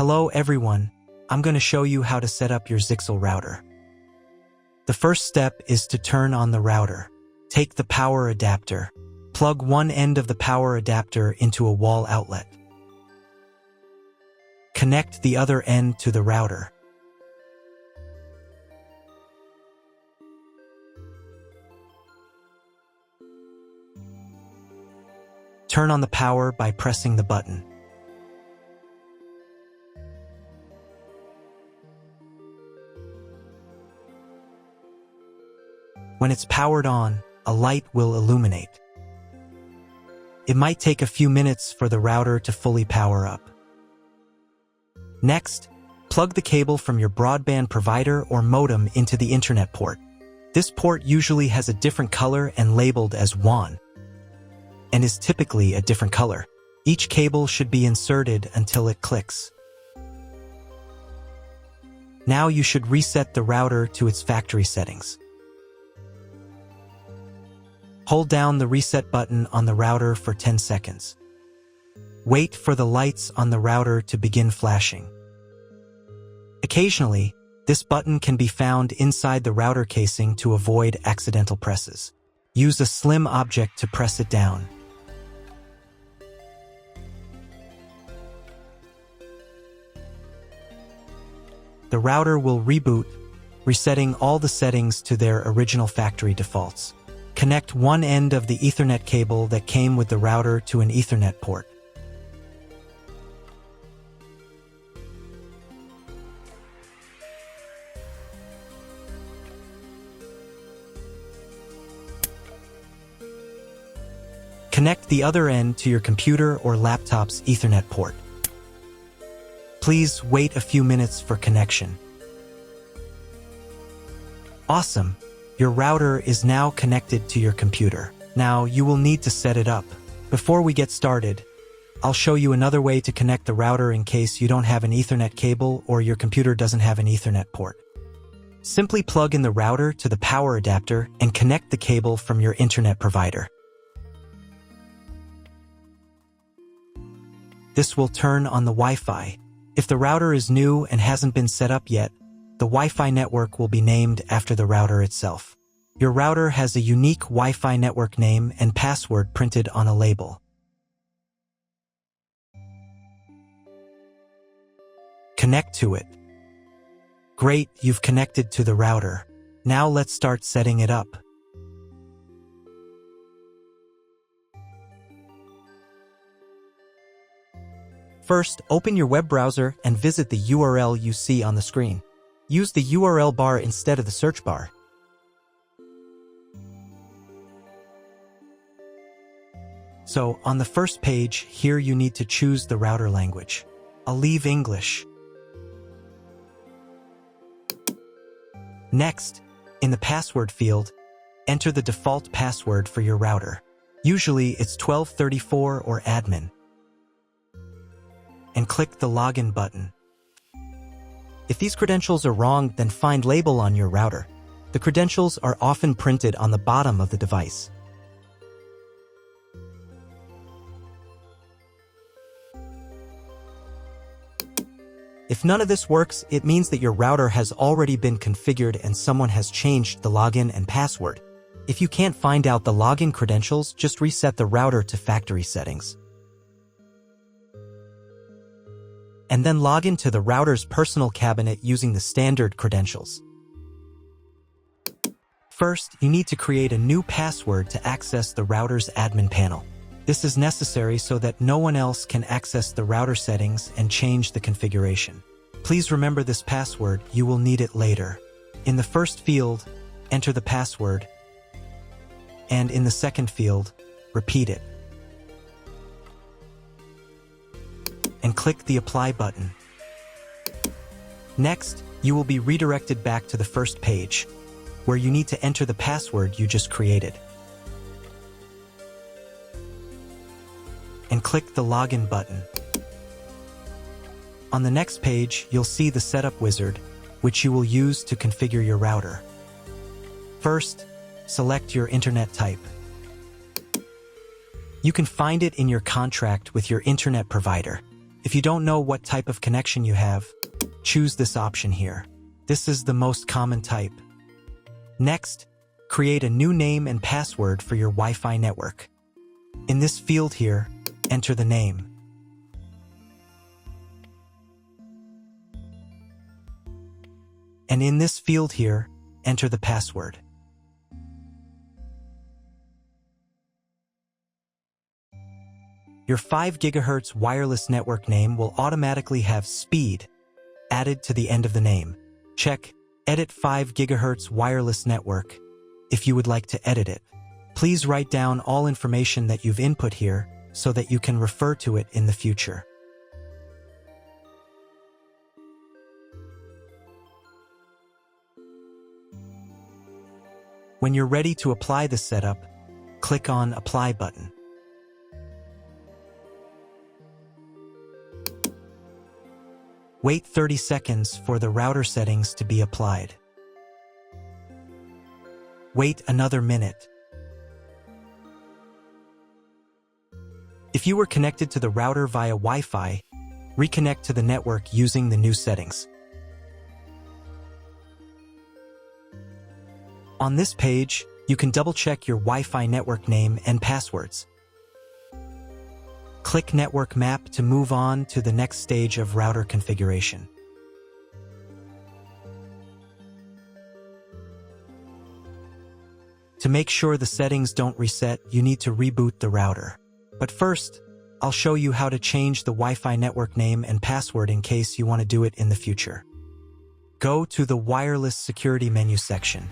Hello everyone, I'm going to show you how to set up your Zyxel router. The first step is to turn on the router. Take the power adapter. Plug one end of the power adapter into a wall outlet. Connect the other end to the router. Turn on the power by pressing the button. When it's powered on, a light will illuminate. It might take a few minutes for the router to fully power up. Next, plug the cable from your broadband provider or modem into the internet port. This port usually has a different color and labeled as WAN, and is typically a different color. Each cable should be inserted until it clicks. Now you should reset the router to its factory settings. Hold down the reset button on the router for 10 seconds. Wait for the lights on the router to begin flashing. Occasionally, this button can be found inside the router casing to avoid accidental presses. Use a slim object to press it down. The router will reboot, resetting all the settings to their original factory defaults. Connect one end of the Ethernet cable that came with the router to an Ethernet port. Connect the other end to your computer or laptop's Ethernet port. Please wait a few minutes for connection. Awesome! Your router is now connected to your computer. Now you will need to set it up. Before we get started, I'll show you another way to connect the router in case you don't have an Ethernet cable or your computer doesn't have an Ethernet port. Simply plug in the router to the power adapter and connect the cable from your internet provider. This will turn on the Wi-Fi. If the router is new and hasn't been set up yet, the Wi-Fi network will be named after the router itself. Your router has a unique Wi-Fi network name and password printed on a label. Connect to it. Great, you've connected to the router. Now let's start setting it up. First, open your web browser and visit the URL you see on the screen. Use the URL bar instead of the search bar. So, on the first page, here you need to choose the router language. I'll leave English. Next, in the password field, enter the default password for your router. Usually it's 1234 or admin. And click the login button. If these credentials are wrong, then find label on your router. The credentials are often printed on the bottom of the device. If none of this works, it means that your router has already been configured and someone has changed the login and password. If you can't find out the login credentials, just reset the router to factory settings. And then log into the router's personal cabinet using the standard credentials. First, you need to create a new password to access the router's admin panel. This is necessary so that no one else can access the router settings and change the configuration. Please remember this password, you will need it later. In the first field, enter the password, and in the second field, repeat it. And click the Apply button. Next, you will be redirected back to the first page, where you need to enter the password you just created. And click the Login button. On the next page, you'll see the Setup wizard, which you will use to configure your router. First, select your internet type. You can find it in your contract with your internet provider. If you don't know what type of connection you have, choose this option here. This is the most common type. Next, create a new name and password for your Wi-Fi network. In this field here, enter the name. And in this field here, enter the password. Your 5 GHz wireless network name will automatically have speed added to the end of the name. Check Edit 5 GHz wireless network if you would like to edit it. Please write down all information that you've input here so that you can refer to it in the future. When you're ready to apply the setup, click on Apply button. Wait 30 seconds for the router settings to be applied. Wait another minute. If you were connected to the router via Wi-Fi, reconnect to the network using the new settings. On this page, you can double-check your Wi-Fi network name and passwords. Click Network Map to move on to the next stage of router configuration. To make sure the settings don't reset, you need to reboot the router. But first, I'll show you how to change the Wi-Fi network name and password in case you want to do it in the future. Go to the Wireless Security menu section.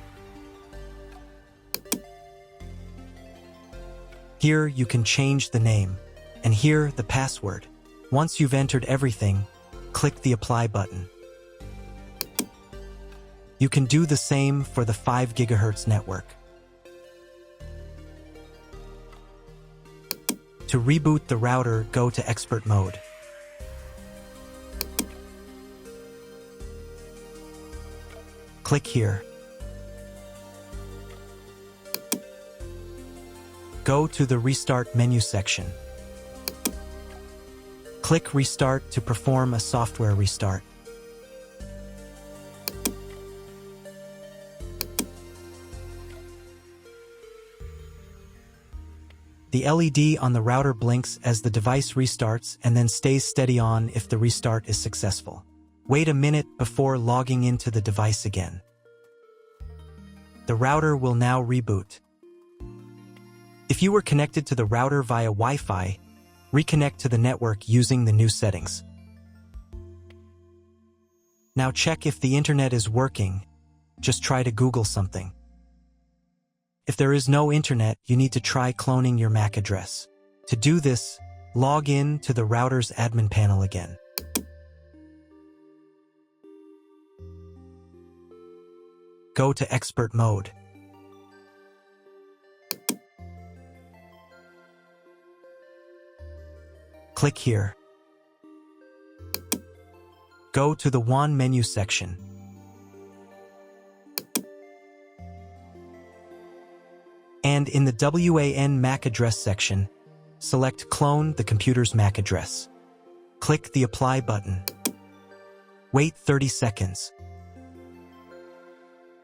Here you can change the name, and here the password. Once you've entered everything, click the Apply button. You can do the same for the 5 GHz network. To reboot the router, go to Expert Mode. Click here. Go to the Restart menu section. Click Restart to perform a software restart. The LED on the router blinks as the device restarts and then stays steady on if the restart is successful. Wait a minute before logging into the device again. The router will now reboot. If you were connected to the router via Wi-Fi, reconnect to the network using the new settings. Now check if the internet is working. Just try to Google something. If there is no internet, you need to try cloning your MAC address. To do this, log in to the router's admin panel again. Go to Expert Mode. Click here. Go to the WAN menu section. And in the WAN MAC address section, select Clone the computer's MAC address. Click the Apply button. Wait 30 seconds.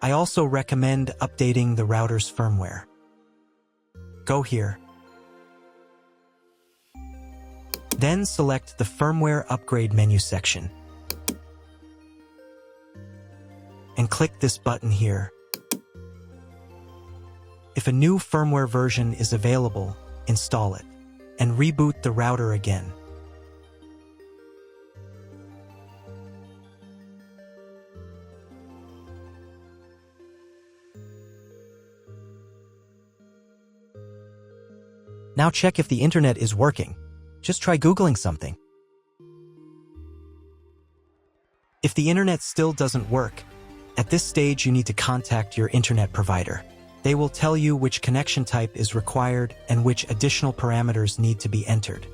I also recommend updating the router's firmware. Go here. Then select the Firmware Upgrade menu section. And click this button here. If a new firmware version is available, install it, and reboot the router again. Now check if the internet is working. Just try Googling something. If the internet still doesn't work, at this stage you need to contact your internet provider. They will tell you which connection type is required and which additional parameters need to be entered.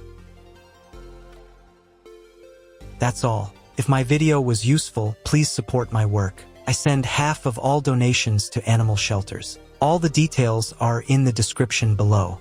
That's all. If my video was useful, please support my work. I send half of all donations to animal shelters. All the details are in the description below.